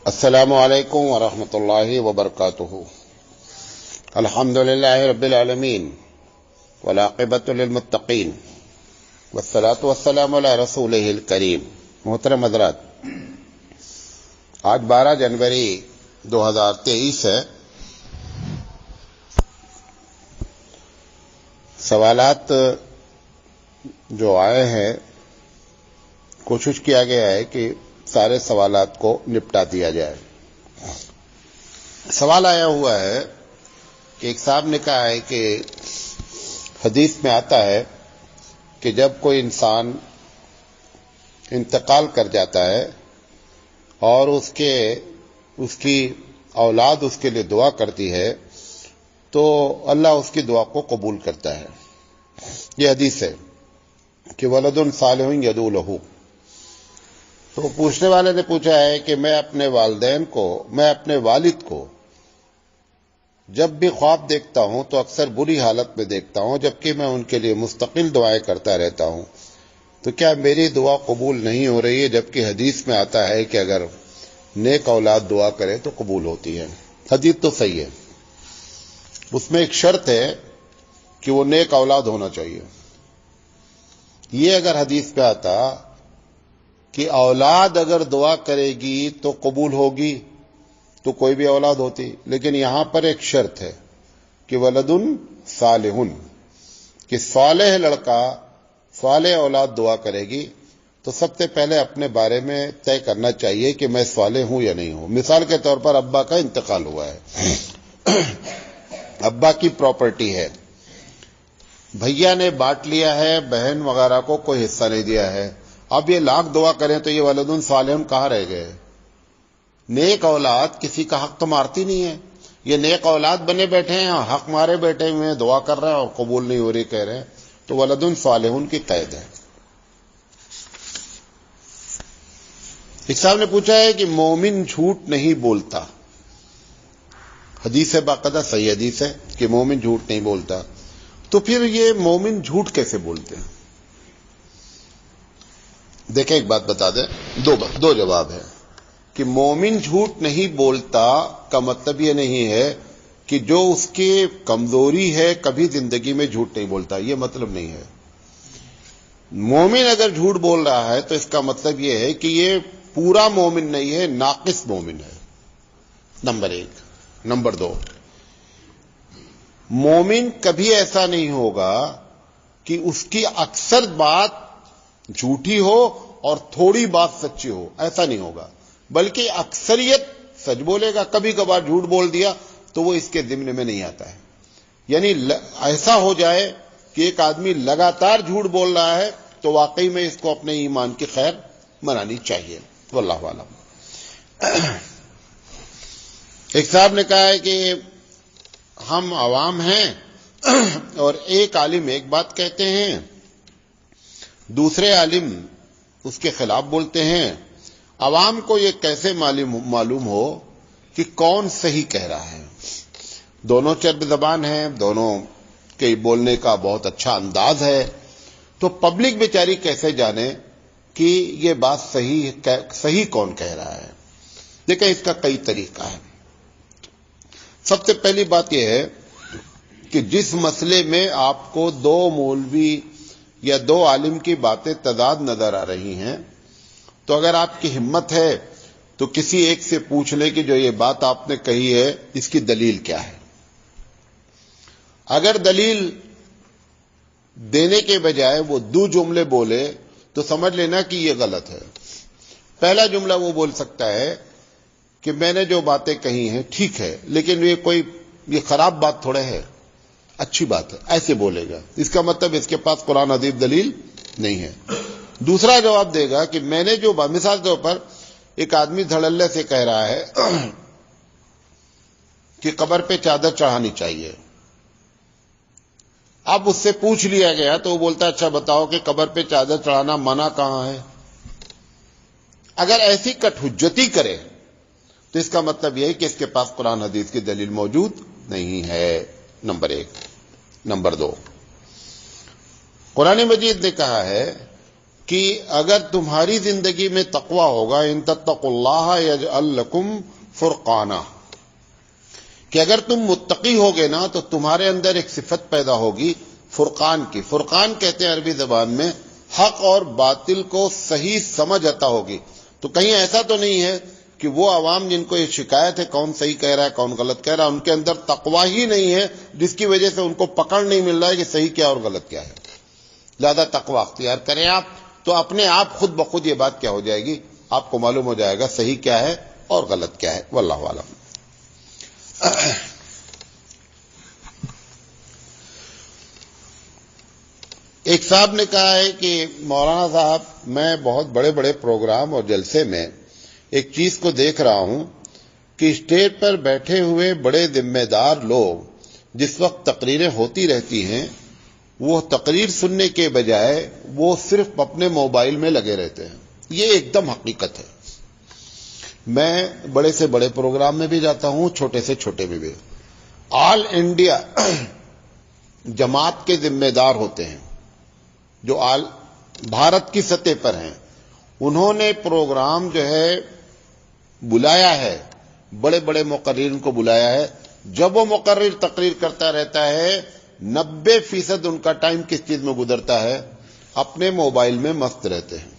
السلام علیکم ورحمۃ اللہ وبرکاتہ۔ الحمد للہ رب العالمین والعاقبۃ للمتقین والصلاۃ والسلام علی رسولہ الکریم۔ محترم حضرات، آج 12 جنوری 2023 ہے۔ سوالات جو آئے ہیں، کوشش کیا گیا ہے کہ سارے سوالات کو نپٹا دیا جائے۔ سوال آیا ہوا ہے کہ ایک صاحب نے کہا ہے کہ حدیث میں آتا ہے کہ جب کوئی انسان انتقال کر جاتا ہے اور اس کی اولاد اس کے لیے دعا کرتی ہے تو اللہ اس کی دعا کو قبول کرتا ہے۔ یہ حدیث ہے کہ ولد صالح یدعو لہ۔ تو پوچھنے والے نے پوچھا ہے کہ میں اپنے والد کو جب بھی خواب دیکھتا ہوں تو اکثر بری حالت میں دیکھتا ہوں، جبکہ میں ان کے لیے مستقل دعائیں کرتا رہتا ہوں، تو کیا میری دعا قبول نہیں ہو رہی ہے؟ جبکہ حدیث میں آتا ہے کہ اگر نیک اولاد دعا کرے تو قبول ہوتی ہے۔ حدیث تو صحیح ہے، اس میں ایک شرط ہے کہ وہ نیک اولاد ہونا چاہیے۔ یہ اگر حدیث پہ آتا کہ اولاد اگر دعا کرے گی تو قبول ہوگی تو کوئی بھی اولاد ہوتی، لیکن یہاں پر ایک شرط ہے کہ ولد صالح، کہ صالح لڑکا، صالح اولاد دعا کرے گی تو سب سے پہلے اپنے بارے میں طے کرنا چاہیے کہ میں صالح ہوں یا نہیں ہوں۔ مثال کے طور پر ابا کا انتقال ہوا ہے، ابا کی پراپرٹی ہے، بھیا نے بانٹ لیا ہے، بہن وغیرہ کو کوئی حصہ نہیں دیا ہے، اب یہ لاکھ دعا کریں تو یہ ولد صالح کہاں رہ گئے؟ نیک اولاد کسی کا حق تو مارتی نہیں ہے۔ یہ نیک اولاد بنے بیٹھے ہیں، حق مارے بیٹھے ہوئے، دعا کر رہے ہیں اور قبول نہیں ہو رہی کہہ رہے ہیں، تو ولد صالح کی قید ہے۔ ایک صاحب نے پوچھا ہے کہ مومن جھوٹ نہیں بولتا، حدیث ہے، باقاعدہ صحیح حدیث ہے کہ مومن جھوٹ نہیں بولتا، تو پھر یہ مومن جھوٹ کیسے بولتے ہیں؟ دیکھیں، ایک بات بتا دیں، دو جواب ہے کہ مومن جھوٹ نہیں بولتا کا مطلب یہ نہیں ہے کہ جو اس کی کمزوری ہے کبھی زندگی میں جھوٹ نہیں بولتا، یہ مطلب نہیں ہے۔ مومن اگر جھوٹ بول رہا ہے تو اس کا مطلب یہ ہے کہ یہ پورا مومن نہیں ہے، ناقص مومن ہے، نمبر 1۔ نمبر 2، مومن کبھی ایسا نہیں ہوگا کہ اس کی اکثر بات جھوٹی ہو اور تھوڑی بات سچی ہو، ایسا نہیں ہوگا، بلکہ اکثریت سچ بولے گا۔ کبھی کبھار جھوٹ بول دیا تو وہ اس کے ضمن میں نہیں آتا ہے۔ یعنی ایسا ہو جائے کہ ایک آدمی لگاتار جھوٹ بول رہا ہے تو واقعی میں اس کو اپنے ایمان کی خیر منانی چاہیے، واللہ اعلم۔ ایک صاحب نے کہا ہے کہ ہم عوام ہیں اور ایک عالم ایک بات کہتے ہیں، دوسرے عالم اس کے خلاف بولتے ہیں، عوام کو یہ کیسے معلوم ہو کہ کون صحیح کہہ رہا ہے؟ دونوں چرب زبان ہیں، دونوں کے بولنے کا بہت اچھا انداز ہے، تو پبلک بیچاری کیسے جانے کہ یہ بات صحیح کون کہہ رہا ہے؟ دیکھیں، اس کا کئی طریقہ ہے۔ سب سے پہلی بات یہ ہے کہ جس مسئلے میں آپ کو 2 مولوی یا 2 عالم کی باتیں تضاد نظر آ رہی ہیں، تو اگر آپ کی ہمت ہے تو کسی ایک سے پوچھ لیں کہ جو یہ بات آپ نے کہی ہے اس کی دلیل کیا ہے۔ اگر دلیل دینے کے بجائے وہ 2 جملے بولے تو سمجھ لینا کہ یہ غلط ہے۔ پہلا جملہ وہ بول سکتا ہے کہ میں نے جو باتیں کہی ہیں ٹھیک ہے، لیکن یہ خراب بات تھوڑے ہے، اچھی بات ہے، ایسے بولے گا، اس کا مطلب اس کے پاس قرآن حدیث دلیل نہیں ہے۔ دوسرا جواب دے گا کہ میں نے جو مثال کے طور پر ایک آدمی دھڑلے سے کہہ رہا ہے کہ قبر پہ چادر چڑھانی چاہیے، اب اس سے پوچھ لیا گیا تو وہ بولتا ہے اچھا بتاؤ کہ قبر پہ چادر چڑھانا منع کہاں ہے؟ اگر ایسی کٹ حجتی کرے تو اس کا مطلب یہ ہے کہ اس کے پاس قرآن حدیث کی دلیل موجود نہیں ہے، نمبر 1۔ نمبر 2، قرآن مجید نے کہا ہے کہ اگر تمہاری زندگی میں تقوی ہوگا، ان تتقوا اللہ یجعل لکم فرقانا، کہ اگر تم متقی ہوگے نا تو تمہارے اندر ایک صفت پیدا ہوگی فرقان کی. فرقان کہتے ہیں عربی زبان میں حق اور باطل کو صحیح سمجھ عطا ہوگی. تو کہیں ایسا تو نہیں ہے کہ وہ عوام جن کو یہ شکایت ہے کون صحیح کہہ رہا ہے کون غلط کہہ رہا ہے، ان کے اندر تقوی ہی نہیں ہے جس کی وجہ سے ان کو پکڑ نہیں مل رہا ہے کہ صحیح کیا اور غلط کیا ہے. زیادہ تقوی اختیار کریں آپ تو اپنے آپ خود بخود یہ بات کیا ہو جائے گی، آپ کو معلوم ہو جائے گا صحیح کیا ہے اور غلط کیا ہے. واللہ اعلم. ایک صاحب نے کہا ہے کہ مولانا صاحب میں بہت بڑے بڑے پروگرام اور جلسے میں ایک چیز کو دیکھ رہا ہوں کہ اسٹیج پر بیٹھے ہوئے بڑے ذمہ دار لوگ جس وقت تقریریں ہوتی رہتی ہیں وہ تقریر سننے کے بجائے وہ صرف اپنے موبائل میں لگے رہتے ہیں. یہ ایک دم حقیقت ہے. میں بڑے سے بڑے پروگرام میں بھی جاتا ہوں، چھوٹے سے چھوٹے میں بھی. آل انڈیا جماعت کے ذمہ دار ہوتے ہیں جو بھارت کی سطح پر ہیں، انہوں نے پروگرام جو ہے بلایا ہے، بڑے بڑے مقررین کو بلایا ہے. جب وہ مقرر تقریر کرتا رہتا ہے 90% ان کا ٹائم کس چیز میں گزرتا ہے؟ اپنے موبائل میں مست رہتے ہیں.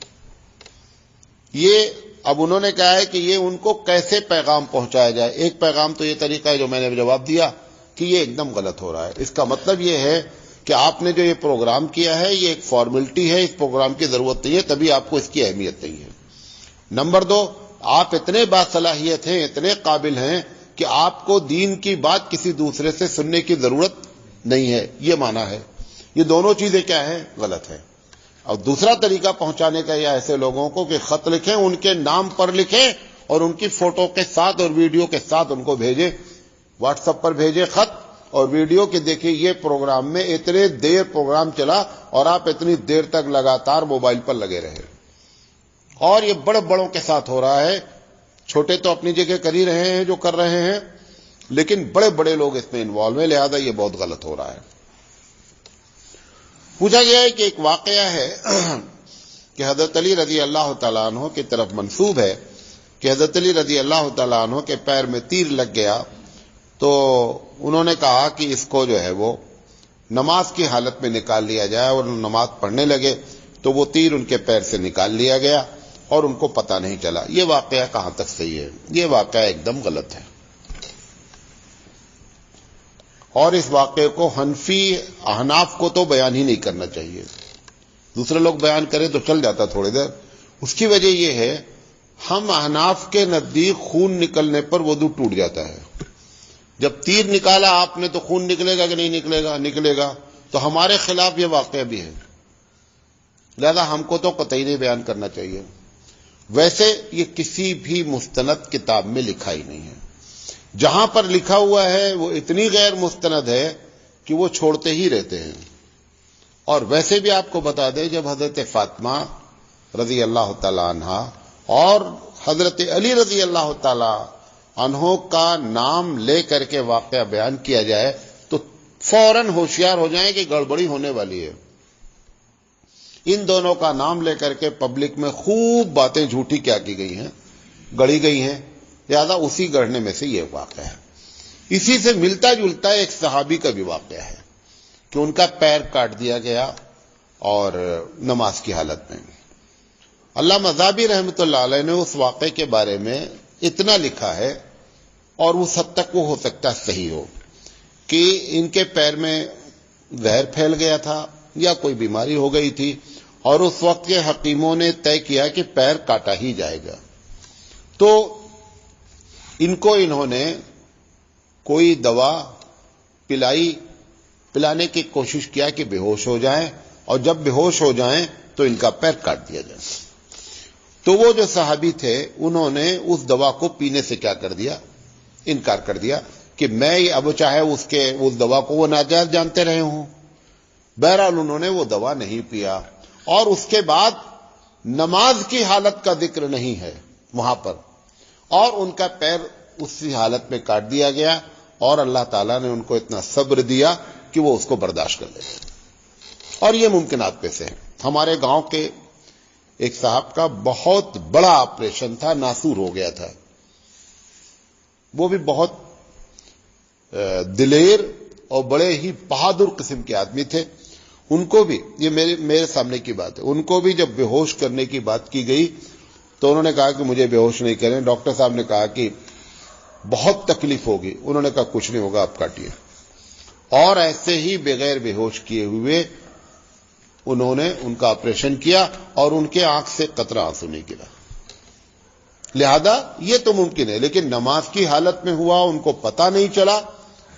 یہ اب انہوں نے کہا ہے کہ یہ ان کو کیسے پیغام پہنچایا جائے. ایک پیغام تو یہ طریقہ ہے جو میں نے جواب دیا کہ یہ ایک دم غلط ہو رہا ہے. اس کا مطلب یہ ہے کہ آپ نے جو یہ پروگرام کیا ہے یہ ایک فارمیلٹی ہے، اس پروگرام کی ضرورت نہیں ہے، تبھی آپ کو اس کی اہمیت نہیں ہے. نمبر 2، آپ اتنے باصلاحیت ہیں، اتنے قابل ہیں کہ آپ کو دین کی بات کسی دوسرے سے سننے کی ضرورت نہیں ہے، یہ معنی ہے. یہ دونوں چیزیں کیا ہیں؟ غلط ہے. اور دوسرا طریقہ پہنچانے کا یہ ایسے لوگوں کو کہ خط لکھیں، ان کے نام پر لکھیں اور ان کی فوٹو کے ساتھ اور ویڈیو کے ساتھ ان کو بھیجیں، واٹس ایپ پر بھیجیں خط اور ویڈیو کہ دیکھیں یہ پروگرام میں اتنے دیر پروگرام چلا اور آپ اتنی دیر تک لگاتار موبائل پر لگے رہے. اور یہ بڑے بڑوں کے ساتھ ہو رہا ہے. چھوٹے تو اپنی جگہ کر ہی رہے ہیں جو کر رہے ہیں، لیکن بڑے بڑے لوگ اس میں انوالو ہیں، لہذا یہ بہت غلط ہو رہا ہے. پوچھا گیا ہے کہ ایک واقعہ ہے کہ حضرت علی رضی اللہ تعالیٰ عنہ کی طرف منسوب ہے کہ حضرت علی رضی اللہ تعالیٰ عنہ کے پیر میں تیر لگ گیا تو انہوں نے کہا کہ اس کو جو ہے وہ نماز کی حالت میں نکال لیا جائے، اور نماز پڑھنے لگے تو وہ تیر ان کے پیر سے نکال لیا گیا اور ان کو پتہ نہیں چلا. یہ واقعہ کہاں تک صحیح ہے؟ یہ واقعہ ایک دم غلط ہے. اور اس واقعے کو حنفی احناف کو تو بیان ہی نہیں کرنا چاہیے. دوسرے لوگ بیان کریں تو چل جاتا تھوڑی دیر. اس کی وجہ یہ ہے ہم احناف کے نزدیک خون نکلنے پر وضو ٹوٹ جاتا ہے. جب تیر نکالا آپ نے تو خون نکلے گا کہ نہیں نکلے گا؟ نکلے گا. تو ہمارے خلاف یہ واقعہ بھی ہے، لہذا ہم کو تو قطعی نہیں بیان کرنا چاہیے. ویسے یہ کسی بھی مستند کتاب میں لکھا ہی نہیں ہے. جہاں پر لکھا ہوا ہے وہ اتنی غیر مستند ہے کہ وہ چھوڑتے ہی رہتے ہیں. اور ویسے بھی آپ کو بتا دیں جب حضرت فاطمہ رضی اللہ تعالی عنہا اور حضرت علی رضی اللہ تعالی عنہ کا نام لے کر کے واقعہ بیان کیا جائے تو فوراً ہوشیار ہو جائیں کہ گڑبڑی ہونے والی ہے. ان دونوں کا نام لے کر کے پبلک میں خوب باتیں جھوٹی کیا کی گئی ہیں، گڑھی گئی ہیں، لہذا اسی گڑھنے میں سے یہ واقعہ ہے. اسی سے ملتا جلتا ایک صحابی کا بھی واقعہ ہے کہ ان کا پیر کاٹ دیا گیا اور نماز کی حالت میں. علامہ ذہبی رحمۃ اللہ علیہ نے اس واقعے کے بارے میں اتنا لکھا ہے، اور اس حد تک وہ ہو سکتا صحیح ہو، کہ ان کے پیر میں زہر پھیل گیا تھا یا کوئی بیماری ہو گئی تھی، اور اس وقت کے حکیموں نے طے کیا کہ پیر کاٹا ہی جائے گا. تو ان کو انہوں نے کوئی دوا پلانے کی کوشش کیا کہ بے ہوش ہو جائیں، اور جب بے ہوش ہو جائیں تو ان کا پیر کاٹ دیا جائے. تو وہ جو صحابی تھے انہوں نے اس دوا کو پینے سے کیا کر دیا؟ انکار کر دیا کہ میں اب چاہے اس دوا کو وہ ناجائز جانتے رہے ہوں. بہرحال انہوں نے وہ دوا نہیں پیا، اور اس کے بعد نماز کی حالت کا ذکر نہیں ہے وہاں پر، اور ان کا پیر اسی حالت میں کاٹ دیا گیا، اور اللہ تعالیٰ نے ان کو اتنا صبر دیا کہ وہ اس کو برداشت کر لے. اور یہ ممکنات پہ سے ہیں. ہمارے گاؤں کے ایک صاحب کا بہت بڑا آپریشن تھا، ناسور ہو گیا تھا. وہ بھی بہت دلیر اور بڑے ہی بہادر قسم کے آدمی تھے. ان کو بھی، یہ میرے سامنے کی بات ہے، ان کو بھی جب بے ہوش کرنے کی بات کی گئی تو انہوں نے کہا کہ مجھے بے ہوش نہیں کریں. ڈاکٹر صاحب نے کہا کہ بہت تکلیف ہوگی. انہوں نے کہا کچھ نہیں ہوگا، آپ کاٹیے. اور ایسے ہی بغیر بے ہوش کیے ہوئے انہوں نے ان کا آپریشن کیا اور ان کے آنکھ سے قطرہ آنسو نہیں گرا. لہذا یہ تو ممکن ہے، لیکن نماز کی حالت میں ہوا، ان کو پتہ نہیں چلا،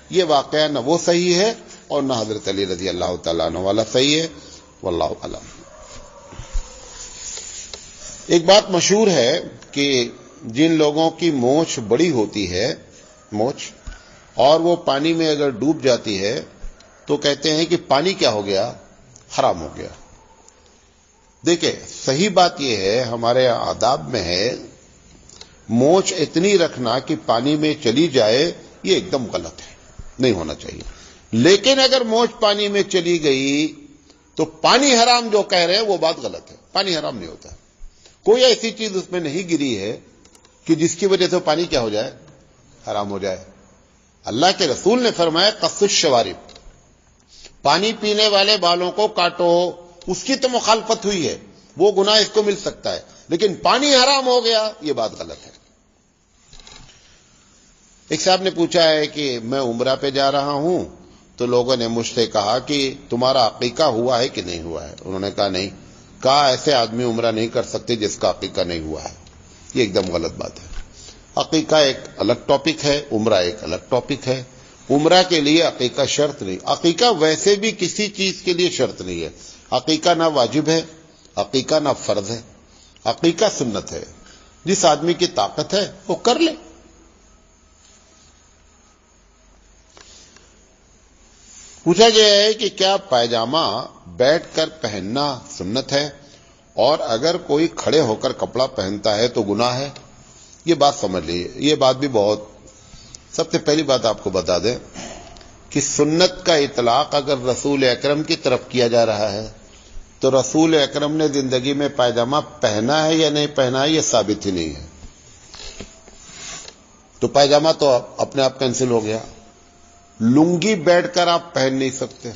یہ واقعہ نہ وہ صحیح ہے اور نہ حضرت علی رضی اللہ تعالیٰ عنہ والا صحیح ہے. واللہ اعلم. ایک بات مشہور ہے کہ جن لوگوں کی مونچھ بڑی ہوتی ہے، مونچھ، اور وہ پانی میں اگر ڈوب جاتی ہے تو کہتے ہیں کہ پانی کیا ہو گیا؟ حرام ہو گیا. دیکھیں، صحیح بات یہ ہے، ہمارے آداب میں ہے مونچھ اتنی رکھنا کہ پانی میں چلی جائے، یہ ایک دم غلط ہے، نہیں ہونا چاہیے. لیکن اگر مونچھ پانی میں چلی گئی تو پانی حرام جو کہہ رہے ہیں وہ بات غلط ہے. پانی حرام نہیں ہوتا. کوئی ایسی چیز اس میں نہیں گری ہے کہ جس کی وجہ سے پانی کیا ہو جائے؟ حرام ہو جائے. اللہ کے رسول نے فرمایا قص الشوارب، پانی پینے والے بالوں کو کاٹو. اس کی تو مخالفت ہوئی ہے، وہ گناہ اس کو مل سکتا ہے، لیکن پانی حرام ہو گیا، یہ بات غلط ہے. ایک صاحب نے پوچھا ہے کہ میں عمرہ پہ جا رہا ہوں تو لوگوں نے مجھ سے کہا کہ تمہارا عقیقہ ہوا ہے کہ نہیں ہوا ہے. انہوں نے کہا نہیں. کہا ایسے آدمی عمرہ نہیں کر سکتے جس کا عقیقہ نہیں ہوا ہے. یہ ایک دم غلط بات ہے. عقیقہ ایک الگ ٹاپک ہے، عمرہ ایک الگ ٹاپک ہے. عمرہ کے لیے عقیقہ شرط نہیں. عقیقہ ویسے بھی کسی چیز کے لیے شرط نہیں ہے. عقیقہ نہ واجب ہے، عقیقہ نہ فرض ہے، عقیقہ سنت ہے. جس آدمی کی طاقت ہے وہ کر لے. پوچھا گیا ہے کہ کیا پائجامہ بیٹھ کر پہننا سنت ہے، اور اگر کوئی کھڑے ہو کر کپڑا پہنتا ہے تو گناہ ہے؟ یہ بات سمجھ لیجیے. یہ بات بھی بہت، سب سے پہلی بات آپ کو بتا دیں کہ سنت کا اطلاق اگر رسول اکرم کی طرف کیا جا رہا ہے تو رسول اکرم نے زندگی میں پائجامہ پہنا ہے یا نہیں پہنا ہے یہ ثابت ہی نہیں ہے. تو پائجامہ تو اپنے آپ کینسل ہو گیا. لنگی بیٹھ کر آپ پہن نہیں سکتے.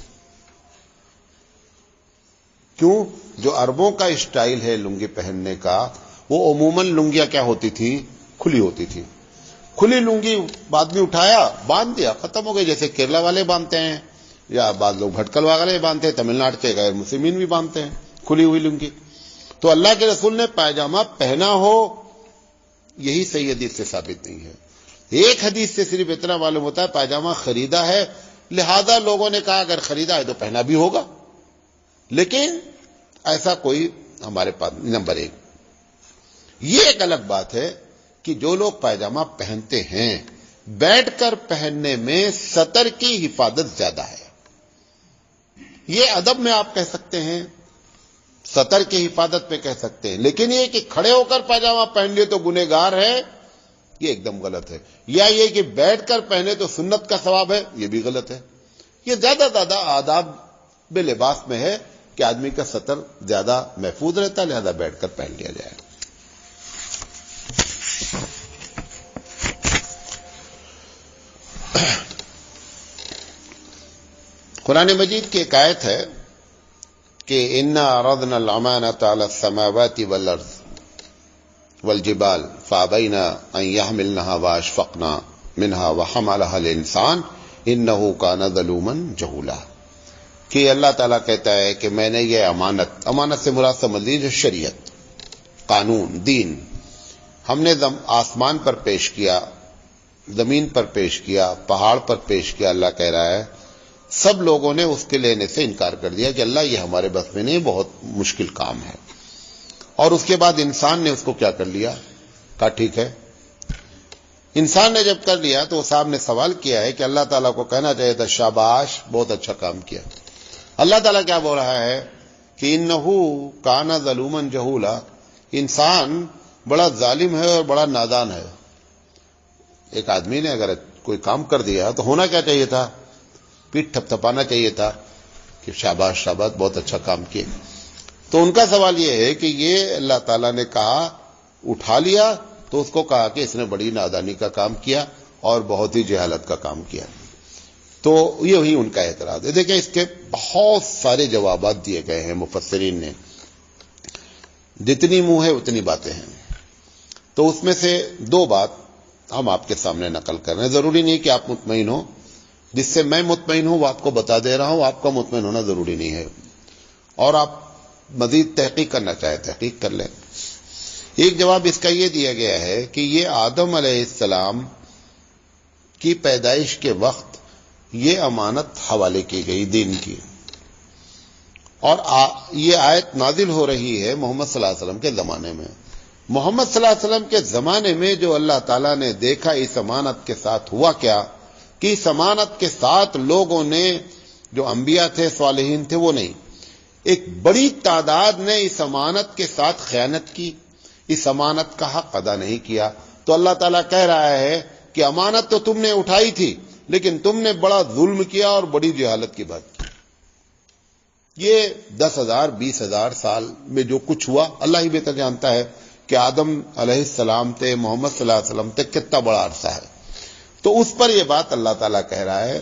کیوں؟ جو عربوں کا اسٹائل ہے لنگی پہننے کا، وہ عموماً لنگیاں کیا ہوتی تھی؟ کھلی ہوتی تھی. کھلی لنگی آدمی اٹھایا، باندھ دیا، ختم ہو گئی. جیسے کیرلا والے باندھتے ہیں یا بعض لوگ بھٹکل والے باندھتے ہیں، تمل ناڈو کے غیر مسلمین بھی باندھتے ہیں کھلی ہوئی لنگی. تو اللہ کے رسول نے پائجامہ پہنا ہو، یہی صحیح حدیث سے ثابت نہیں ہے. ایک حدیث سے صرف اتنا معلوم ہوتا ہے پائجامہ خریدا ہے، لہذا لوگوں نے کہا اگر خریدا ہے تو پہنا بھی ہوگا. لیکن ایسا کوئی ہمارے پاس. نمبر ایک، یہ ایک الگ بات ہے کہ جو لوگ پائجامہ پہنتے ہیں بیٹھ کر پہننے میں سطر کی حفاظت زیادہ ہے. یہ ادب میں آپ کہہ سکتے ہیں، سطر کی حفاظت پہ کہہ سکتے ہیں، لیکن یہ کہ کھڑے ہو کر پائجامہ پہن لیے تو گنہگار ہے، یہ ایک دم غلط ہے. یا یہ کہ بیٹھ کر پہنے تو سنت کا ثواب ہے، یہ بھی غلط ہے. یہ زیادہ آداب لباس میں ہے کہ آدمی کا سطر زیادہ محفوظ رہتا ہے، لہذا بیٹھ کر پہن لیا جائے. قرآن مجید کی ایک آیت ہے کہ اِنَّا عَرَضْنَا الْأَمَانَةَ عَلَى السَّمَاوَاتِ وَالْأَرْضِ وَالْجِبَالِ فَأَبَيْنَ أَن يَحْمِلْنَهَا وَأَشْفَقْنَ مِنْهَا وَحَمَلَهَا الْإِنسَانُ إِنَّهُ كَانَ ظَلُومًا جَهُولًا. کہ اللہ تعالیٰ کہتا ہے کہ میں نے یہ امانت سے مراد سمجھ لیجیے شریعت، قانون، دین، ہم نے آسمان پر پیش کیا، زمین پر پیش کیا، پہاڑ پر پیش کیا. اللہ کہہ رہا ہے سب لوگوں نے اس کے لینے سے انکار کر دیا کہ اللہ یہ ہمارے بس میں نہیں، بہت مشکل کام ہے. اور اس کے بعد انسان نے اس کو کیا کر لیا؟ کہا ٹھیک ہے. انسان نے جب کر لیا تو صاحب نے سوال کیا ہے کہ اللہ تعالیٰ کو کہنا چاہیے تھا شاباش، بہت اچھا کام کیا. اللہ تعالیٰ کیا بول رہا ہے کہ انہو کانا ظلومن جہولا، انسان بڑا ظالم ہے اور بڑا نادان ہے. ایک آدمی نے اگر کوئی کام کر دیا تو ہونا کیا چاہیے تھا؟ پیٹ تھپتھپانا چاہیے تھا کہ شاباش شاباش، بہت اچھا کام کیے. تو ان کا سوال یہ ہے کہ یہ اللہ تعالیٰ نے کہا اٹھا لیا تو اس کو کہا کہ اس نے بڑی نادانی کا کام کیا اور بہت ہی جہالت کا کام کیا. تو یہ وہی ان کا اعتراض ہے. دیکھیں اس کے بہت سارے جوابات دیے گئے ہیں مفسرین نے، جتنی منہ ہے اتنی باتیں ہیں. تو اس میں سے دو بات ہم آپ کے سامنے نقل کر رہے ہیں. ضروری نہیں کہ آپ مطمئن ہو، جس سے میں مطمئن ہوں وہ آپ کو بتا دے رہا ہوں، آپ کا مطمئن ہونا ضروری نہیں ہے. اور آپ مزید تحقیق کرنا چاہے تحقیق کر لیں. ایک جواب اس کا یہ دیا گیا ہے کہ یہ آدم علیہ السلام کی پیدائش کے وقت یہ امانت حوالے کی گئی دین کی، اور یہ آیت نازل ہو رہی ہے محمد صلی اللہ علیہ وسلم کے زمانے میں. محمد صلی اللہ علیہ وسلم کے زمانے میں جو اللہ تعالیٰ نے دیکھا اس امانت کے ساتھ ہوا کیا کہ اس امانت کے ساتھ لوگوں نے، جو انبیاء تھے صالحین تھے وہ نہیں، ایک بڑی تعداد نے اس امانت کے ساتھ خیانت کی، اس امانت کا حق ادا نہیں کیا. تو اللہ تعالیٰ کہہ رہا ہے کہ امانت تو تم نے اٹھائی تھی لیکن تم نے بڑا ظلم کیا اور بڑی جہالت کی بات کی. یہ 10,000 20,000 سال میں جو کچھ ہوا اللہ ہی بہتر جانتا ہے کہ آدم علیہ السلام تے محمد صلی اللہ علیہ وسلم تے کتنا بڑا عرصہ ہے. تو اس پر یہ بات اللہ تعالیٰ کہہ رہا ہے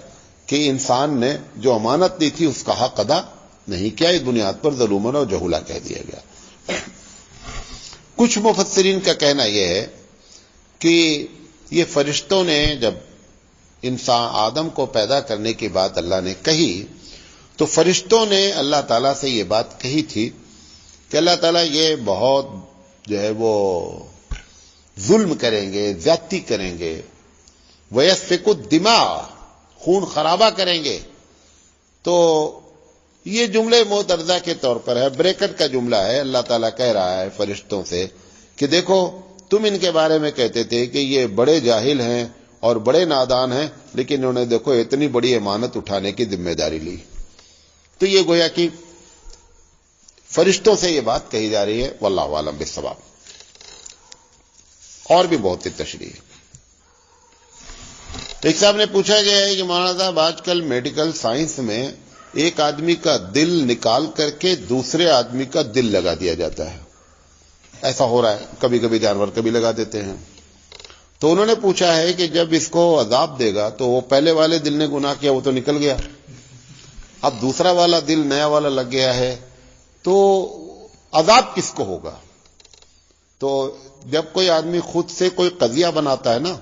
کہ انسان نے جو امانت دی تھی اس کا حق ادا نہیں کیا. اس بنیاد پر ظلمن اور جہولا کہہ دیا گیا. کچھ مفسرین کا کہنا یہ ہے کہ یہ فرشتوں نے جب انسان آدم کو پیدا کرنے کی بات اللہ نے کہی تو فرشتوں نے اللہ تعالیٰ سے یہ بات کہی تھی کہ اللہ تعالیٰ یہ بہت جو ہے وہ ظلم کریں گے، زیادتی کریں گے، وَيَسْفِكُ الدِّمَاءَ خون خرابہ کریں گے. تو یہ جملے معترضہ کے طور پر ہے، بریکٹ کا جملہ ہے. اللہ تعالیٰ کہہ رہا ہے فرشتوں سے کہ دیکھو تم ان کے بارے میں کہتے تھے کہ یہ بڑے جاہل ہیں اور بڑے نادان ہیں، لیکن انہوں نے دیکھو اتنی بڑی امانت اٹھانے کی ذمہ داری لی. تو یہ گویا کہ فرشتوں سے یہ بات کہی جا رہی ہے. واللہ اعلم بالصواب. اور بھی بہت سی تشریح. ایک صاحب نے پوچھا گیا ہے کہ مولانا صاحب آج کل میڈیکل سائنس میں ایک آدمی کا دل نکال کر کے دوسرے آدمی کا دل لگا دیا جاتا ہے. ایسا ہو رہا ہے، کبھی کبھی جانور کبھی لگا دیتے ہیں. تو انہوں نے پوچھا ہے کہ جب اس کو عذاب دے گا تو وہ پہلے والے دل نے گناہ کیا وہ تو نکل گیا، اب دوسرا والا دل نیا والا لگ گیا ہے، تو عذاب کس کو ہوگا؟ تو جب کوئی آدمی خود سے کوئی قضیہ بناتا ہے نا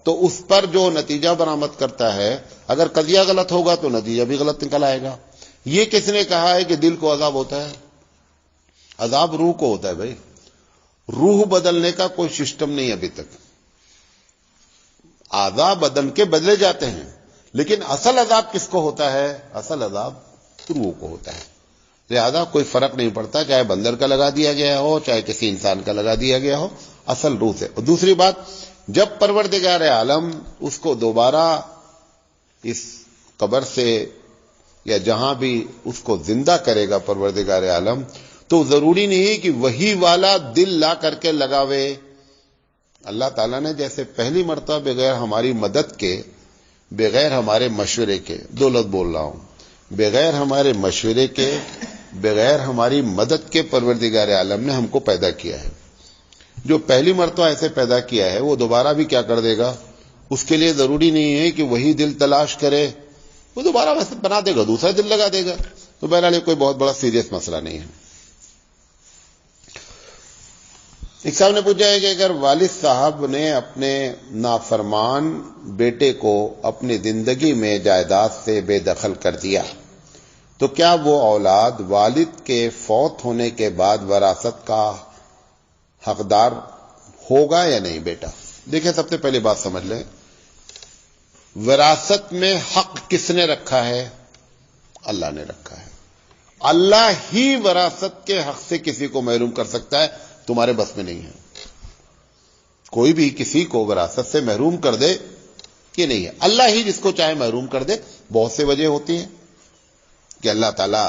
تو اس پر جو نتیجہ برآمد کرتا ہے، اگر قضیہ غلط ہوگا تو نتیجہ بھی غلط نکل آئے گا. یہ کس نے کہا ہے کہ دل کو عذاب ہوتا ہے؟ عذاب روح کو ہوتا ہے بھائی. روح بدلنے کا کوئی سسٹم نہیں ابھی تک. اعضاء بدن کے بدلے جاتے ہیں لیکن اصل عذاب کس کو ہوتا ہے؟ اصل عذاب روح کو ہوتا ہے. لہذا کوئی فرق نہیں پڑتا چاہے بندر کا لگا دیا گیا ہو چاہے کسی انسان کا لگا دیا گیا ہو، اصل روح سے. اور دوسری بات، جب پروردگار عالم اس کو دوبارہ اس قبر سے یا جہاں بھی اس کو زندہ کرے گا پروردگار عالم، تو ضروری نہیں کہ وہی والا دل لا کر کے لگاوے. اللہ تعالیٰ نے جیسے پہلی مرتبہ بغیر ہماری مدد کے، بغیر ہمارے مشورے کے، دو لفظ بول رہا ہوں، بغیر ہمارے مشورے کے، بغیر ہماری مدد کے پروردگار عالم نے ہم کو پیدا کیا ہے. جو پہلی مرتبہ ایسے پیدا کیا ہے وہ دوبارہ بھی کیا کر دے گا. اس کے لیے ضروری نہیں ہے کہ وہی دل تلاش کرے، وہ دوبارہ ویسے بنا دے گا، دوسرا دل لگا دے گا. تو بہرحال کوئی بہت بڑا سیریس مسئلہ نہیں ہے. ایک صاحب نے پوچھا ہے کہ اگر والد صاحب نے اپنے نافرمان بیٹے کو اپنی زندگی میں جائیداد سے بے دخل کر دیا تو کیا وہ اولاد والد کے فوت ہونے کے بعد وراثت کا حقدار ہوگا یا نہیں؟ بیٹا دیکھیں، سب سے پہلی بات سمجھ لیں، وراثت میں حق کس نے رکھا ہے؟ اللہ نے رکھا ہے. اللہ ہی وراثت کے حق سے کسی کو محروم کر سکتا ہے، تمہارے بس میں نہیں ہے. کوئی بھی کسی کو وراثت سے محروم کر دے یہ نہیں ہے. اللہ ہی جس کو چاہے محروم کر دے. بہت سے وجہ ہوتی ہیں کہ اللہ تعالیٰ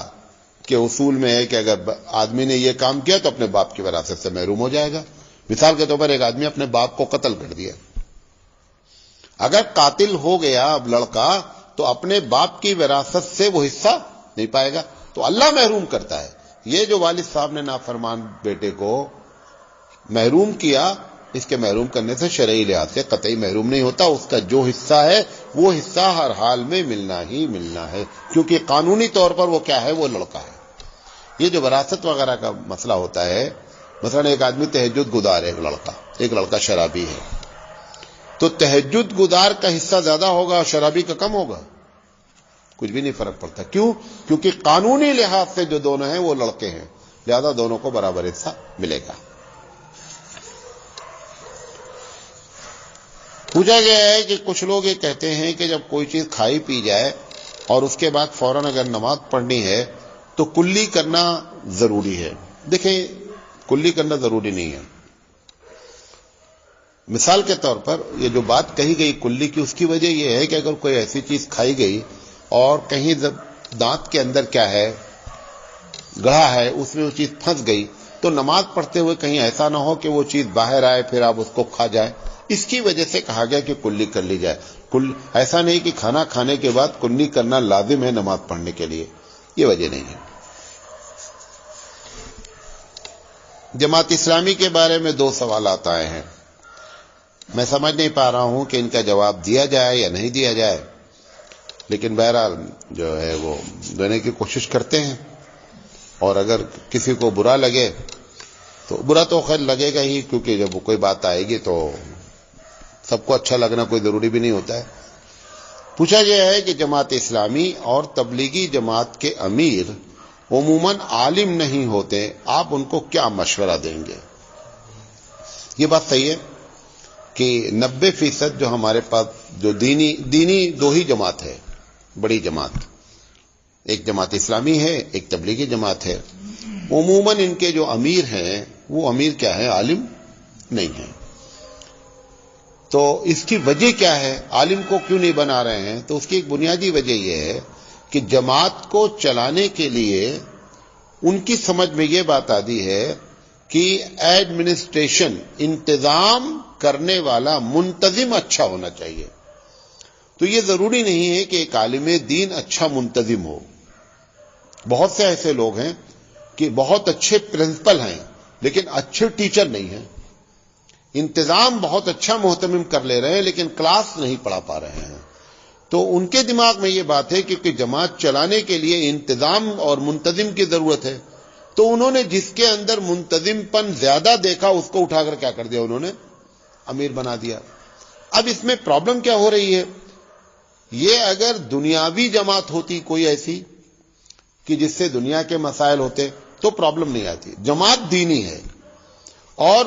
کے اصول میں ہے کہ اگر آدمی نے یہ کام کیا تو اپنے باپ کی وراثت سے محروم ہو جائے گا. مثال کے طور پر ایک آدمی اپنے باپ کو قتل کر دیا، اگر قاتل ہو گیا اب لڑکا تو اپنے باپ کی وراثت سے وہ حصہ نہیں پائے گا. تو اللہ محروم کرتا ہے. یہ جو والد صاحب نے نافرمان بیٹے کو محروم کیا، اس کے محروم کرنے سے شرعی لحاظ سے قطعی محروم نہیں ہوتا، اس کا جو حصہ ہے وہ حصہ ہر حال میں ملنا ہی ملنا ہے، کیونکہ قانونی طور پر وہ کیا ہے، وہ لڑکا ہے۔ یہ جو وراثت وغیرہ کا مسئلہ ہوتا ہے، مثلا ایک آدمی تہجد گزار ہے، ایک لڑکا شرابی ہے، تو تہجد گزار کا حصہ زیادہ ہوگا اور شرابی کا کم ہوگا؟ کچھ بھی نہیں فرق پڑتا۔ کیوں؟ کیونکہ قانونی لحاظ سے جو دونوں ہیں وہ لڑکے ہیں، لہذا دونوں کو برابر حصہ ملے گا۔ پوچھا گیا ہے کہ کچھ لوگ یہ کہتے ہیں کہ جب کوئی چیز کھائی پی جائے اور اس کے بعد فوراً اگر نماز پڑھنی ہے تو کلی کرنا ضروری ہے۔ دیکھیں، کلی کرنا ضروری نہیں ہے۔ مثال کے طور پر یہ جو بات کہی گئی کلی کی، اس کی وجہ یہ ہے کہ اگر کوئی ایسی چیز کھائی گئی اور کہیں دانت کے اندر کیا ہے، گڑھا ہے، اس میں وہ چیز پھنس گئی، تو نماز پڑھتے ہوئے کہیں ایسا نہ ہو کہ وہ چیز باہر آئے پھر آپ اس کو کھا جائیں، اس کی وجہ سے کہا گیا کہ کلی کر لی جائے۔ ایسا نہیں کہ کھانا کھانے کے بعد کلی کرنا لازم ہے نماز پڑھنے کے لیے، یہ وجہ نہیں ہے۔ جماعت اسلامی کے بارے میں 2 سوالات آئے ہیں، میں سمجھ نہیں پا رہا ہوں کہ ان کا جواب دیا جائے یا نہیں دیا جائے، لیکن بہرحال جو ہے وہ دینے کی کوشش کرتے ہیں، اور اگر کسی کو برا لگے تو برا تو خیر لگے گا ہی، کیونکہ جب کوئی بات آئے گی تو سب کو اچھا لگنا کوئی ضروری بھی نہیں ہوتا ہے۔ پوچھا گیا ہے کہ جماعت اسلامی اور تبلیغی جماعت کے امیر عموماً عالم نہیں ہوتے، آپ ان کو کیا مشورہ دیں گے؟ یہ بات صحیح ہے کہ 90% جو ہمارے پاس جو دینی 2 ہی جماعت ہے، بڑی جماعت، ایک جماعت اسلامی ہے، ایک تبلیغی جماعت ہے، عموماً ان کے جو امیر ہیں وہ امیر کیا ہے، عالم نہیں ہیں۔ تو اس کی وجہ کیا ہے، عالم کو کیوں نہیں بنا رہے ہیں؟ تو اس کی ایک بنیادی وجہ یہ ہے کہ جماعت کو چلانے کے لیے ان کی سمجھ میں یہ بات آتی ہے کہ ایڈمنسٹریشن، انتظام کرنے والا منتظم اچھا ہونا چاہیے۔ تو یہ ضروری نہیں ہے کہ ایک عالم دین اچھا منتظم ہو۔ بہت سے ایسے لوگ ہیں کہ بہت اچھے پرنسپل ہیں لیکن اچھے ٹیچر نہیں ہیں، انتظام بہت اچھا محتمم کر لے رہے ہیں لیکن کلاس نہیں پڑھا پا رہے ہیں۔ تو ان کے دماغ میں یہ بات ہے کہ جماعت چلانے کے لیے انتظام اور منتظم کی ضرورت ہے، تو انہوں نے جس کے اندر منتظم پن زیادہ دیکھا اس کو اٹھا کر کیا کر دیا، انہوں نے امیر بنا دیا۔ اب اس میں پرابلم کیا ہو رہی ہے، یہ اگر دنیاوی جماعت ہوتی کوئی ایسی کہ جس سے دنیا کے مسائل ہوتے تو پرابلم نہیں آتی۔ جماعت دینی ہے اور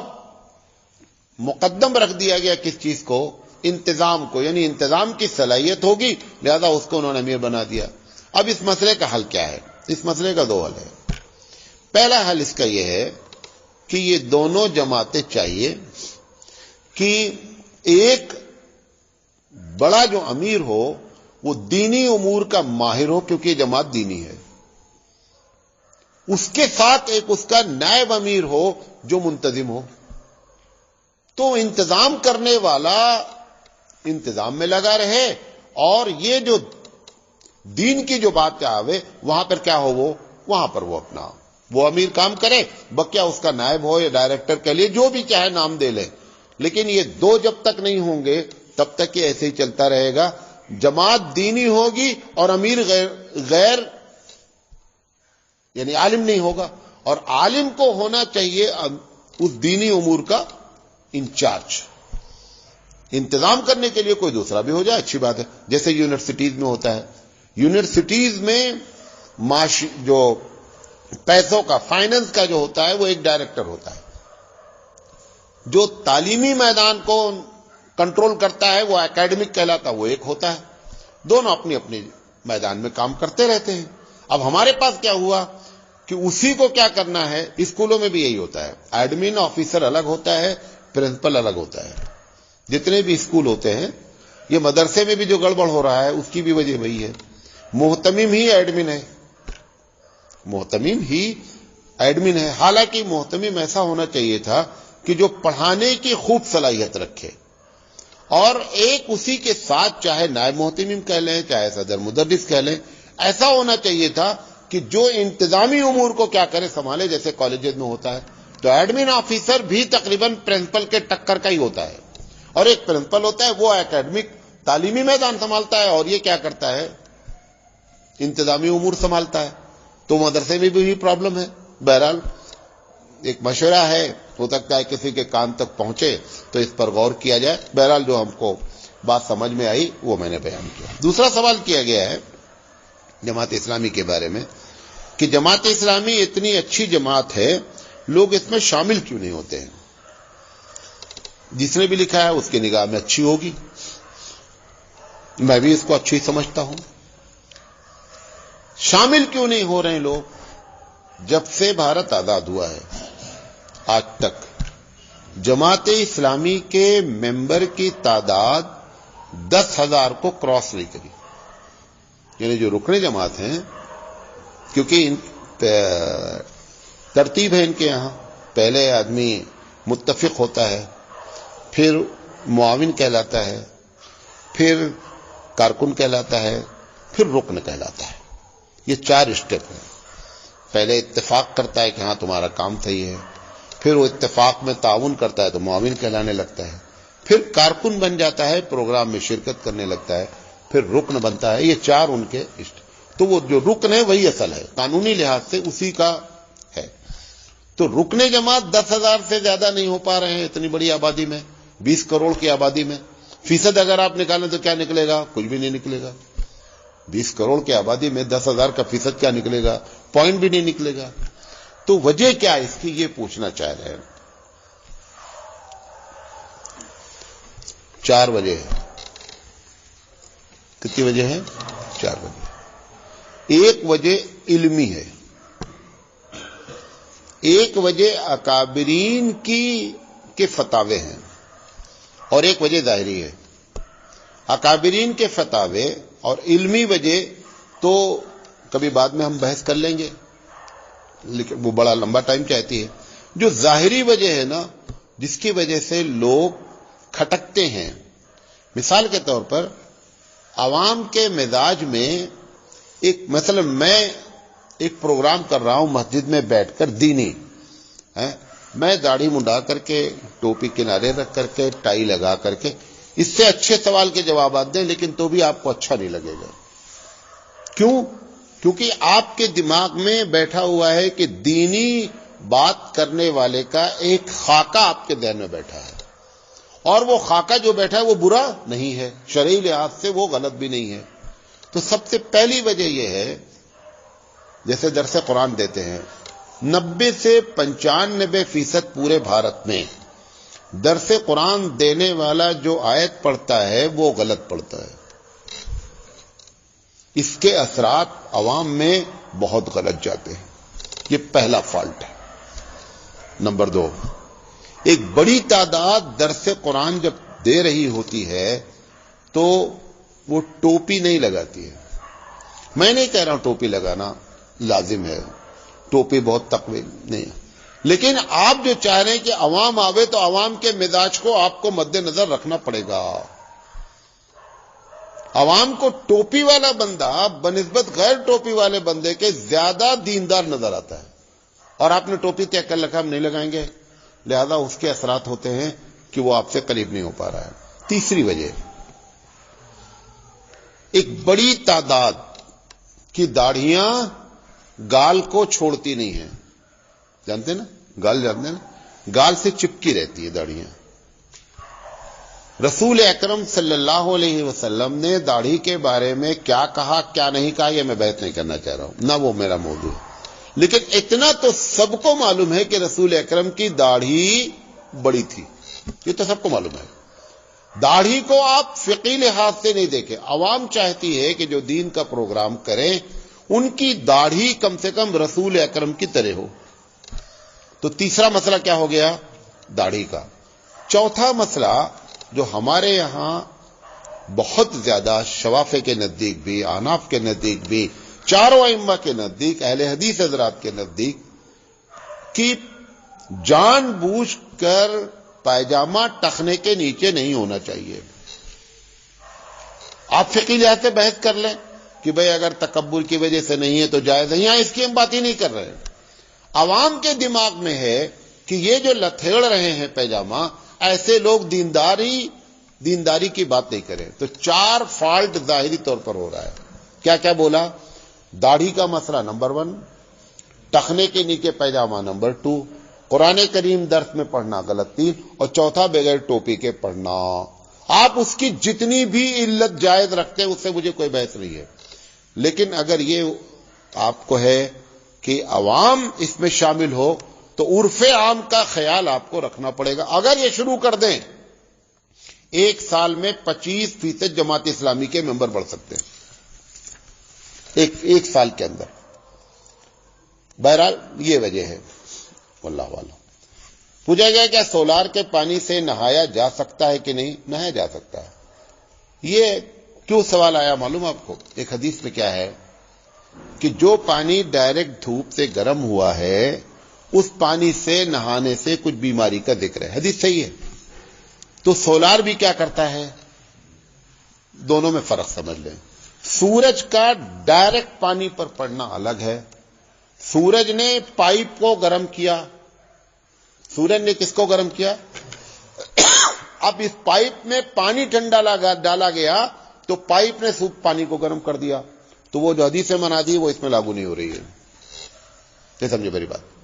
مقدم رکھ دیا گیا کس چیز کو، انتظام کو، یعنی انتظام کی صلاحیت ہوگی، لہذا اس کو انہوں نے امیر بنا دیا۔ اب اس مسئلے کا حل کیا ہے؟ اس مسئلے کا 2 حل ہے۔ پہلا حل اس کا یہ ہے کہ یہ دونوں جماعتیں چاہیے کہ ایک بڑا جو امیر ہو وہ دینی امور کا ماہر ہو، کیونکہ یہ جماعت دینی ہے، اس کے ساتھ ایک اس کا نائب امیر ہو جو منتظم ہو، تو انتظام کرنے والا انتظام میں لگا رہے اور یہ جو دین کی جو بات آوے وہاں پر کیا ہو، وہ وہاں پر وہ اپنا وہ امیر کام کرے، بکیا اس کا نائب ہو یا ڈائریکٹر کے لیے جو بھی چاہے نام دے لے، لیکن یہ 2 جب تک نہیں ہوں گے تب تک یہ ایسے ہی چلتا رہے گا۔ جماعت دینی ہوگی اور امیر غیر یعنی عالم نہیں ہوگا، اور عالم کو ہونا چاہیے اس دینی امور کا انچارج، انتظام کرنے کے لیے کوئی دوسرا بھی ہو جائے اچھی بات ہے، جیسے یونیورسٹیز میں ہوتا ہے۔ یونیورسٹیز میں جو پیسوں کا، فائننس کا جو ہوتا ہے وہ ایک ڈائریکٹر ہوتا ہے، جو تعلیمی میدان کو کنٹرول کرتا ہے وہ اکیڈمک کہلاتا ہے، وہ ایک ہوتا ہے، دونوں اپنی اپنی میدان میں کام کرتے رہتے ہیں۔ اب ہمارے پاس کیا ہوا کہ اسی کو کیا کرنا ہے، اسکولوں میں بھی یہی ہوتا ہے، ایڈمن آفیسر الگ ہوتا ہے، پرنسپل الگ ہوتا ہے، جتنے بھی اسکول ہوتے ہیں۔ یہ مدرسے میں بھی جو گڑبڑ ہو رہا ہے اس کی بھی وجہ وہی ہے، محتمم ہی ایڈمن ہے، محتمم ہی ایڈمن ہے، حالانکہ محتمم ایسا ہونا چاہیے تھا کہ جو پڑھانے کی خوب صلاحیت رکھے، اور ایک اسی کے ساتھ چاہے نائب محتمم کہہ لیں چاہے صدر مدرس کہہ لیں، ایسا ہونا چاہیے تھا کہ جو انتظامی امور کو کیا کرے سنبھالے، جیسے کالجز میں ہوتا ہے تو ایڈمن آفیسر بھی تقریباً پرنسپل کے ٹکر کا ہی ہوتا ہے، اور ایک پرنسپل ہوتا ہے وہ اکیڈمک تعلیمی میدان سنبھالتا ہے، اور یہ کیا کرتا ہے انتظامی امور سنبھالتا ہے. تو مدرسے میں بھی پرابلم ہے. بہرحال ایک مشورہ ہے، ہو سکتا ہے کسی کے کان تک پہنچے تو اس پر غور کیا جائے. بہرحال جو ہم کو بات سمجھ میں آئی وہ میں نے بیان کیا. دوسرا سوال کیا گیا ہے جماعت اسلامی کے بارے میں کہ جماعت اسلامی اتنی اچھی جماعت ہے، لوگ اس میں شامل کیوں نہیں ہوتے ہیں؟ جس نے بھی لکھا ہے اس کی نگاہ میں اچھی ہوگی، میں بھی اس کو اچھی سمجھتا ہوں. شامل کیوں نہیں ہو رہے ہیں لوگ؟ جب سے بھارت آزاد ہوا ہے آج تک جماعت اسلامی کے ممبر کی تعداد 10,000 کو کراس نہیں کری. یعنی جو رکن جماعت ہیں، کیونکہ ترتیب ہے ان کے یہاں، پہلے آدمی متفق ہوتا ہے، پھر معاون کہلاتا ہے، پھر کارکن کہلاتا ہے، پھر رکن کہلاتا ہے. یہ 4 اسٹیپ ہیں. پہلے اتفاق کرتا ہے کہ ہاں تمہارا کام صحیح ہے، پھر وہ اتفاق میں تعاون کرتا ہے تو معاون کہلانے لگتا ہے، پھر کارکن بن جاتا ہے، پروگرام میں شرکت کرنے لگتا ہے، پھر رکن بنتا ہے. یہ 4 ان کے تو وہ جو رکن ہے وہی اصل ہے، قانونی لحاظ سے اسی کا ہے. تو رکن جماعت 10,000 سے زیادہ نہیں ہو پا رہے ہیں اتنی بڑی آبادی میں، 20 کروڑ کی آبادی میں. فیصد اگر آپ نکالیں تو کیا نکلے گا؟ کچھ بھی نہیں نکلے گا. 20 کروڑ کی آبادی میں 10,000 کا فیصد کیا نکلے گا؟ پوائنٹ بھی نہیں نکلے گا. تو وجہ کیا اس کی یہ پوچھنا چاہ رہے ہیں. 4 وجہ ہے. کتنی وجہ ہے؟ 4 وجہ. ایک وجہ علمی ہے، ایک وجہ اکابرین کے فتاوے ہیں، اور ایک وجہ ظاہری ہے. اکابرین کے فتاوے اور علمی وجہ تو کبھی بعد میں ہم بحث کر لیں گے، لیکن وہ بڑا لمبا ٹائم چاہتی ہے. جو ظاہری وجہ ہے نا، جس کی وجہ سے لوگ کھٹکتے ہیں، مثال کے طور پر عوام کے مزاج میں مثلا میں ایک پروگرام کر رہا ہوں مسجد میں بیٹھ کر دینی، میں داڑھی منڈا کر کے، ٹوپی کنارے رکھ کر کے، ٹائی لگا کر کے، اس سے اچھے سوال کے جوابات دیں، لیکن تو بھی آپ کو اچھا نہیں لگے گا. کیوں؟ کیونکہ آپ کے دماغ میں بیٹھا ہوا ہے کہ دینی بات کرنے والے کا ایک خاکہ آپ کے ذہن میں بیٹھا ہے، اور وہ خاکہ جو بیٹھا ہے وہ برا نہیں ہے، شرعی لحاظ سے وہ غلط بھی نہیں ہے. تو سب سے پہلی وجہ یہ ہے، جیسے درس قرآن دیتے ہیں، 90 سے 95% پورے بھارت میں درس قرآن دینے والا جو آیت پڑھتا ہے وہ غلط پڑھتا ہے. اس کے اثرات عوام میں بہت غلط جاتے ہیں. یہ پہلا فالٹ ہے. نمبر 2، ایک بڑی تعداد درس قرآن جب دے رہی ہوتی ہے تو وہ ٹوپی نہیں لگاتی ہے. میں نہیں کہہ رہا ہوں ٹوپی لگانا لازم ہے، ٹوپی بہت تقوی نہیں ہے، لیکن آپ جو چاہ رہے ہیں کہ عوام آوے تو عوام کے مزاج کو آپ کو مد نظر رکھنا پڑے گا. عوام کو ٹوپی والا بندہ بنسبت غیر ٹوپی والے بندے کے زیادہ دیندار نظر آتا ہے، اور آپ نے ٹوپی طے کر رکھا ہم نہیں لگائیں گے، لہذا اس کے اثرات ہوتے ہیں کہ وہ آپ سے قریب نہیں ہو پا رہا ہے. تیسری وجہ، ایک بڑی تعداد کی داڑھیاں گال کو چھوڑتی نہیں ہیں. جانتے نا گال، جانتے نا گال سے چپکی رہتی ہے داڑھیاں. رسول اکرم صلی اللہ علیہ وسلم نے داڑھی کے بارے میں کیا کہا کیا نہیں کہا یہ میں بحث نہیں کرنا چاہ رہا ہوں، نہ وہ میرا موضوع ہے. لیکن اتنا تو سب کو معلوم ہے کہ رسول اکرم کی داڑھی بڑی تھی، یہ تو سب کو معلوم ہے. داڑھی کو آپ فقہی لحاظ سے نہیں دیکھیں. عوام چاہتی ہے کہ جو دین کا پروگرام کریں ان کی داڑھی کم سے کم رسول اکرم کی طرح ہو. تو تیسرا مسئلہ کیا ہو گیا؟ داڑھی کا. چوتھا مسئلہ جو ہمارے یہاں بہت زیادہ شوافے کے نزدیک بھی، احناف کے نزدیک بھی، چاروں ائمہ کے نزدیک، اہل حدیث حضرات کے نزدیک، کہ جان بوجھ کر پائجامہ ٹخنے کے نیچے نہیں ہونا چاہیے. آپ فقہی لحاظ سے بحث کر لیں، کہ بھئی اگر تکبر کی وجہ سے نہیں ہے تو جائز ہے. یہاں اس کی ہم بات ہی نہیں کر رہے. عوام کے دماغ میں ہے کہ یہ جو لتھیڑ رہے ہیں پیجامہ، ایسے لوگ دینداری کی بات نہیں کریں. تو 4 فالٹ ظاہری طور پر ہو رہا ہے. کیا کیا بولا؟ داڑھی کا مسئلہ نمبر 1، ٹخنے کے نیچے پیجامہ نمبر 2، قرآن کریم درس میں پڑھنا غلط 3، اور چوتھا بغیر ٹوپی کے پڑھنا. آپ اس کی جتنی بھی علت جائز رکھتے ہیں اس سے مجھے کوئی بحث نہیں ہے، لیکن اگر یہ آپ کو ہے کہ عوام اس میں شامل ہو تو عرف عام کا خیال آپ کو رکھنا پڑے گا. اگر یہ شروع کر دیں 1 سال میں 25% جماعت اسلامی کے ممبر بڑھ سکتے ہیں ایک سال کے اندر. بہرحال یہ وجہ ہے، واللہ اعلم. پوچھا گیا کیا سولار کے پانی سے نہایا جا سکتا ہے کہ نہیں؟ نہایا جا سکتا ہے. یہ کیوں سوال آیا معلوم آپ کو؟ ایک حدیث میں کیا ہے کہ جو پانی ڈائریکٹ دھوپ سے گرم ہوا ہے اس پانی سے نہانے سے کچھ بیماری کا ذکر ہے. حدیث صحیح ہے. تو سولار بھی کیا کرتا ہے؟ دونوں میں فرق سمجھ لیں. سورج کا ڈائریکٹ پانی پر پڑنا الگ ہے. سورج نے پائپ کو گرم کیا. سورج نے کس کو گرم کیا؟ اب اس پائپ میں پانی ٹھنڈا ڈالا گیا تو پائپ نے پانی کو گرم کر دیا. تو وہ جو حدیث منع دی وہ اس میں لاگو نہیں ہو رہی ہے. یہ سمجھے میری بات.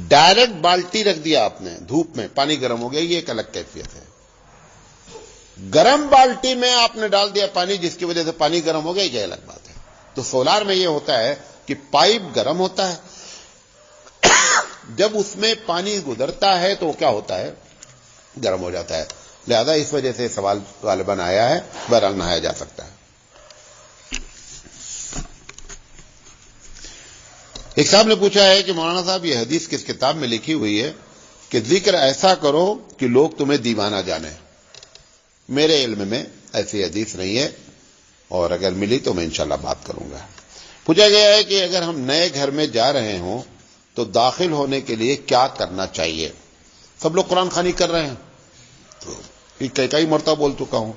ڈائریکٹ بالٹی رکھ دیا آپ نے دھوپ میں، پانی گرم ہو گیا، یہ ایک الگ کیفیت ہے. گرم بالٹی میں آپ نے ڈال دیا پانی جس کی وجہ سے پانی گرم ہو گیا، یہ الگ بات ہے. تو سولار میں یہ ہوتا ہے کہ پائپ گرم ہوتا ہے، جب اس میں پانی گزرتا ہے تو کیا ہوتا ہے؟ گرم ہو جاتا ہے. لہذا اس وجہ سے سوال غالباً آیا ہے. بہرحال نہایا جا سکتا ہے. ایک صاحب نے پوچھا ہے کہ مولانا صاحب یہ حدیث کس کتاب میں لکھی ہوئی ہے کہ ذکر ایسا کرو کہ لوگ تمہیں دیوانہ جانے؟ میرے علم میں ایسی حدیث نہیں ہے، اور اگر ملی تو میں انشاءاللہ بات کروں گا. پوچھا گیا ہے کہ اگر ہم نئے گھر میں جا رہے ہوں تو داخل ہونے کے لیے کیا کرنا چاہیے؟ سب لوگ قرآن خوانی کر رہے ہیں. تو کئی مرتبہ بول چکا ہوں،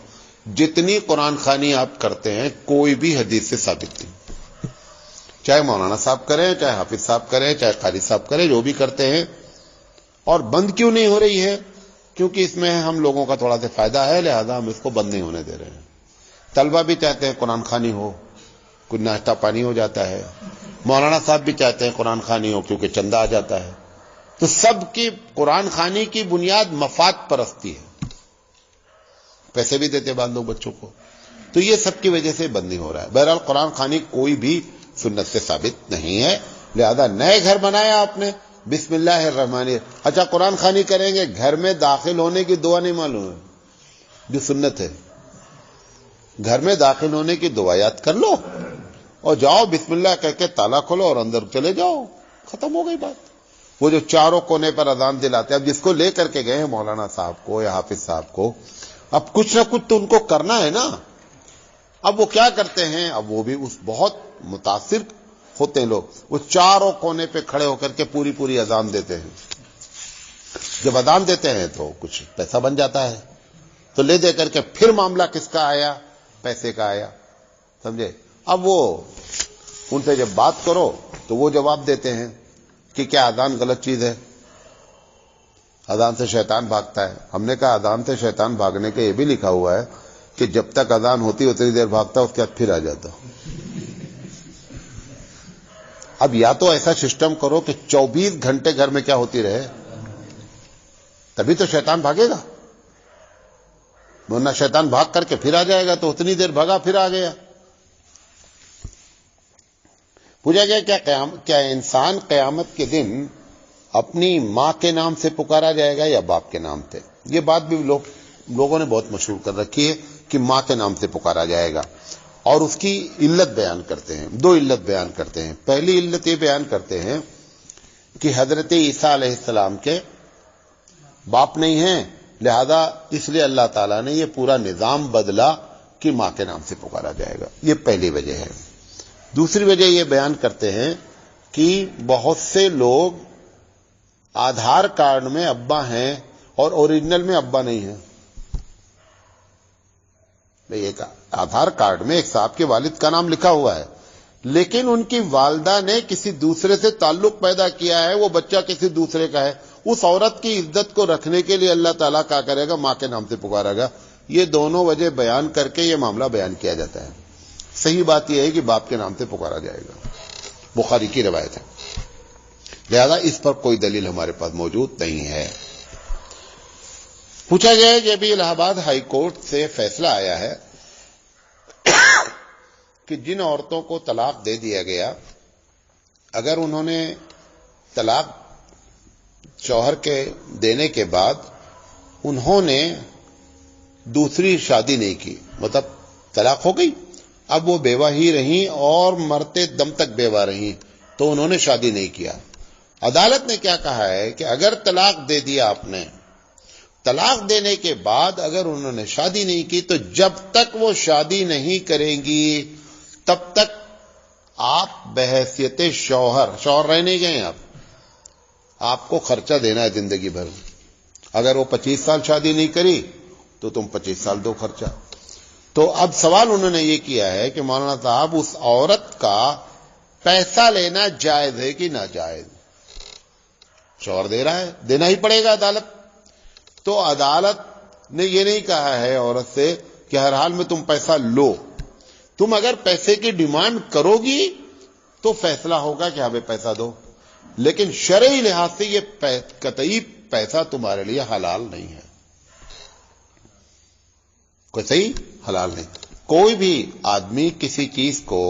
جتنی قرآن خوانی آپ کرتے ہیں کوئی بھی حدیث سے ثابت نہیں. چاہے مولانا صاحب کریں، چاہے حافظ صاحب کریں، چاہے قاری صاحب کریں، جو بھی کرتے ہیں. اور بند کیوں نہیں ہو رہی ہے؟ کیونکہ اس میں ہم لوگوں کا تھوڑا سا فائدہ ہے، لہذا ہم اس کو بند نہیں ہونے دے رہے ہیں. طلبہ بھی چاہتے ہیں قرآن خوانی ہو، کچھ ناشتہ پانی ہو جاتا ہے. مولانا صاحب بھی چاہتے ہیں قرآن خوانی ہو کیونکہ چندہ آ جاتا ہے. تو سب کی قرآن خوانی کی بنیاد مفاد پرستی ہے. پیسے بھی دیتے بعض لوگ بچوں کو، تو یہ سب کی وجہ سے بند نہیں ہو رہا ہے. بہرحال قرآن خوانی کوئی بھی سنت سے ثابت نہیں ہے. لہذا نئے گھر بنایا آپ نے، بسم اللہ الرحمن الرحیم. اچھا قرآن خوانی کریں گے، گھر میں داخل ہونے کی دعا نہیں معلوم ہے جو سنت ہے؟ گھر میں داخل ہونے کی دعا یاد کر لو اور جاؤ بسم اللہ کہہ کے تالا کھولو اور اندر چلے جاؤ، ختم ہو گئی بات. وہ جو چاروں کونے پر اذان دلاتے ہیں، اب جس کو لے کر کے گئے ہیں مولانا صاحب کو یا حافظ صاحب کو، اب کچھ نہ کچھ تو ان کو کرنا ہے نا. اب وہ کیا کرتے ہیں؟ اب وہ بھی اس بہت متاثر ہوتے ہیں لوگ، وہ چاروں کونے پہ کھڑے ہو کر کے پوری اذان دیتے ہیں. جب اذان دیتے ہیں تو کچھ پیسہ بن جاتا ہے، تو لے دے کر کے پھر معاملہ کس کا آیا؟ پیسے کا آیا. سمجھے؟ اب وہ ان سے جب بات کرو تو وہ جواب دیتے ہیں کہ کیا اذان غلط چیز ہے؟ اذان سے شیطان بھاگتا ہے. ہم نے کہا اذان سے شیطان بھاگنے کے یہ بھی لکھا ہوا ہے کہ جب تک اذان ہوتی اتنی دیر بھاگتا، اس کے بعد پھر آ جاتا. اب یا تو ایسا سسٹم کرو کہ 24 گھنٹے گھر میں کیا ہوتی رہے، تبھی تو شیطان بھاگے گا. ورنہ شیطان بھاگ کر کے پھر آ جائے گا، تو اتنی دیر بھاگا پھر آ گیا. پوچھا گیا کیا انسان قیامت کے دن اپنی ماں کے نام سے پکارا جائے گا یا باپ کے نام سے؟ یہ بات بھی لوگوں نے بہت مشہور کر رکھی ہے کہ ماں کے نام سے پکارا جائے گا، اور اس کی علت بیان کرتے ہیں. 2 علت بیان کرتے ہیں. پہلی علت یہ بیان کرتے ہیں کہ حضرت عیسیٰ علیہ السلام کے باپ نہیں ہیں، لہذا اس لیے اللہ تعالیٰ نے یہ پورا نظام بدلا کہ ماں کے نام سے پکارا جائے گا. یہ پہلی وجہ ہے. دوسری وجہ یہ بیان کرتے ہیں کہ بہت سے لوگ آدھار کارڈ میں ابا ہیں اور اوریجنل میں ابا نہیں ہیں. بھئی ایک آدھار کارڈ میں ایک صاحب کے والد کا نام لکھا ہوا ہے، لیکن ان کی والدہ نے کسی دوسرے سے تعلق پیدا کیا ہے، وہ بچہ کسی دوسرے کا ہے، اس عورت کی عزت کو رکھنے کے لیے اللہ تعالیٰ کیا کرے گا؟ ماں کے نام سے پکارے گا۔ یہ دونوں وجہ بیان کر کے یہ معاملہ بیان کیا جاتا ہے۔ صحیح بات یہ ہے کہ باپ کے نام سے پکارا جائے گا، بخاری کی روایت ہے، لہذا اس پر کوئی دلیل ہمارے پاس موجود نہیں ہے۔ پوچھا گیا ہے کہ ابھی الہ آباد ہائی کورٹ سے فیصلہ آیا ہے کہ جن عورتوں کو طلاق دے دیا گیا، اگر انہوں نے طلاق شوہر کے دینے کے بعد انہوں نے دوسری شادی نہیں کی، مطلب طلاق ہو گئی، اب وہ بیوہ ہی رہیں اور مرتے دم تک بیوہ رہیں، تو انہوں نے شادی نہیں کیا۔ عدالت نے کیا کہا ہے کہ اگر طلاق دے دیا آپ نے، طلاق دینے کے بعد اگر انہوں نے شادی نہیں کی، تو جب تک وہ شادی نہیں کریں گی تب تک آپ بحیثیت شوہر رہ نہیں گئے، آپ کو خرچہ دینا ہے زندگی بھر۔ اگر وہ 25 سال شادی نہیں کری تو تم 25 سال دو خرچہ۔ تو اب سوال انہوں نے یہ کیا ہے کہ مولانا صاحب اس عورت کا پیسہ لینا جائز ہے کہ ناجائز؟ شوہر دے رہا ہے، دینا ہی پڑے گا عدالت۔ تو عدالت نے یہ نہیں کہا ہے عورت سے کہ ہر حال میں تم پیسہ لو، تم اگر پیسے کی ڈیمانڈ کرو گی تو فیصلہ ہوگا کہ ہمیں پیسہ دو، لیکن شرعی لحاظ سے یہ قطعی پیسہ تمہارے لیے حلال نہیں ہے، کوئی صحیح حلال نہیں۔ کوئی بھی آدمی کسی چیز کو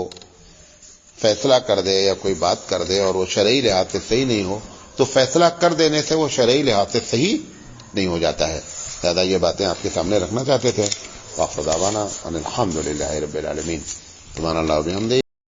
فیصلہ کر دے یا کوئی بات کر دے اور وہ شرعی لحاظ سے صحیح نہیں ہو، تو فیصلہ کر دینے سے وہ شرعی لحاظ سے صحیح نہیں ہو جاتا ہے۔ زیادہ یہ باتیں آپ کے سامنے رکھنا چاہتے تھے۔ وآخر دعوانا ان الحمد للہ رب العالمین۔ سبحان اللہ و بحمدہ۔